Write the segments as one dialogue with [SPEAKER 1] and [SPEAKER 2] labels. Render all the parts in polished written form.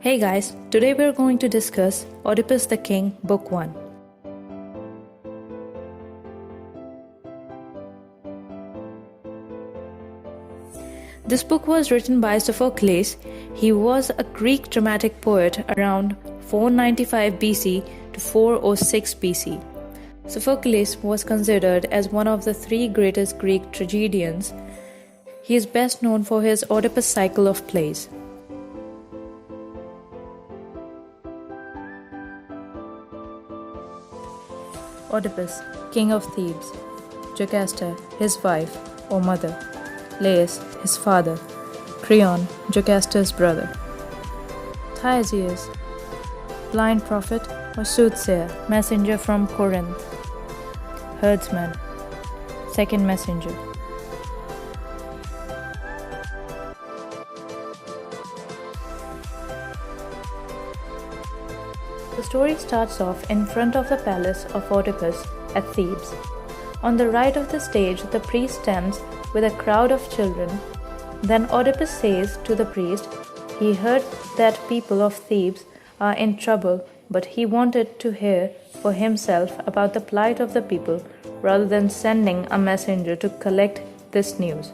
[SPEAKER 1] Hey guys, today we're going to discuss Oedipus the King, Book 1. This book was written by Sophocles. He was a Greek dramatic poet around 495 BC to 406 BC. Sophocles was considered as one of the three greatest Greek tragedians. He is best known for his Oedipus cycle of plays. Oedipus, king of Thebes. Jocasta, his wife or mother. Laius, his father. Creon, Jocasta's brother. Theseus, blind prophet or soothsayer, messenger from Corinth. Herdsman, second messenger. The story starts off in front of the palace of Oedipus at Thebes. On the right of the stage, the priest stands with a crowd of children. Then Oedipus says to the priest, he heard that people of Thebes are in trouble, but he wanted to hear for himself about the plight of the people rather than sending a messenger to collect this news.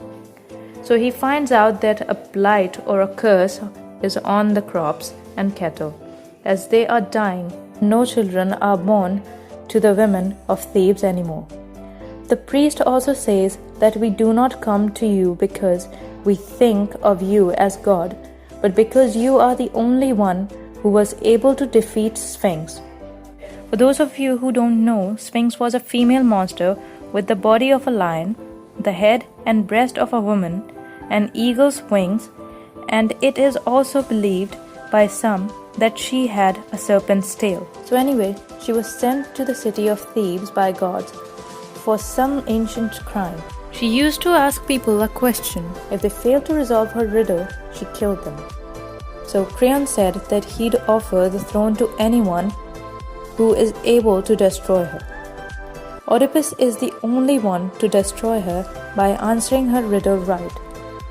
[SPEAKER 1] So he finds out that a blight or a curse is on the crops and cattle. As they are dying, no children are born to the women of Thebes anymore. The priest also says that we do not come to you because we think of you as God, but because you are the only one who was able to defeat Sphinx. For those of you who don't know, Sphinx was a female monster with the body of a lion, the head and breast of a woman, and eagle's wings, and it is also believed by some that she had a serpent's tail. So anyway, she was sent to the city of Thebes by gods for some ancient crime. She used to ask people a question. If they failed to resolve her riddle, she killed them. So Creon said that he'd offer the throne to anyone who is able to destroy her. Oedipus is the only one to destroy her by answering her riddle right,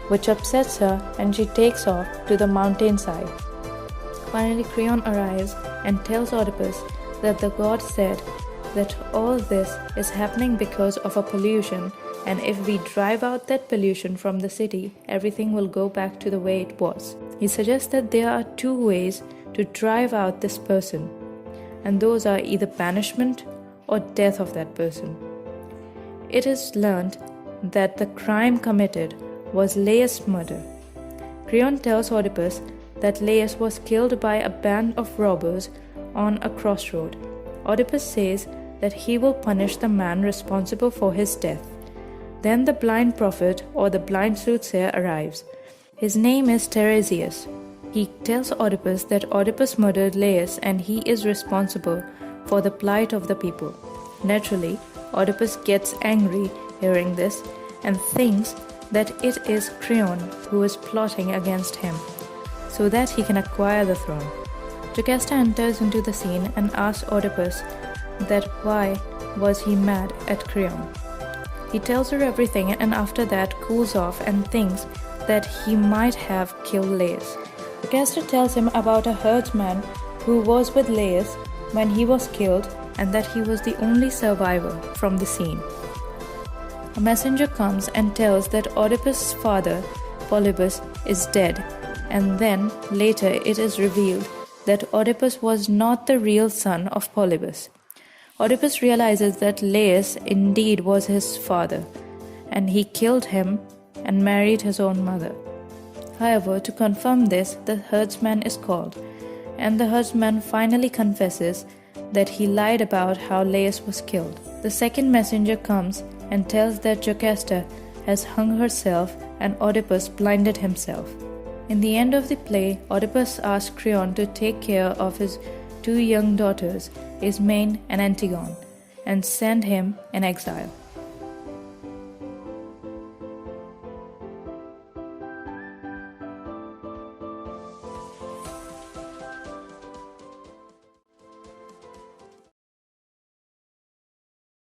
[SPEAKER 1] which upsets her and she takes off to the mountainside. Finally, Creon arrives and tells Oedipus that the god said that all this is happening because of a pollution, and if we drive out that pollution from the city, everything will go back to the way it was. He suggests that there are two ways to drive out this person, and those are either banishment or death of that person. It is learned that the crime committed was Laius' murder. Creon tells Oedipus that Laius was killed by a band of robbers on a crossroad. Oedipus says that he will punish the man responsible for his death. Then the blind prophet or the blind soothsayer arrives. His name is Theseus. He tells Oedipus that Oedipus murdered Laius and he is responsible for the plight of the people. Naturally, Oedipus gets angry hearing this and thinks that it is Creon who is plotting against him, so that he can acquire the throne. Jocasta enters into the scene and asks Oedipus that why was he mad at Creon. He tells her everything and after that cools off and thinks that he might have killed Laius. Jocasta tells him about a herdsman who was with Laius when he was killed and that he was the only survivor from the scene. A messenger comes and tells that Oedipus' father, Polybus, is dead, and then later it is revealed that Oedipus was not the real son of Polybus. Oedipus realizes that Laius indeed was his father, and he killed him and married his own mother. However, to confirm this, the herdsman is called, and the herdsman finally confesses that he lied about how Laius was killed. The second messenger comes and tells that Jocasta has hung herself and Oedipus blinded himself. In the end of the play, Oedipus asks Creon to take care of his two young daughters, Ismene and Antigone, and send him in exile.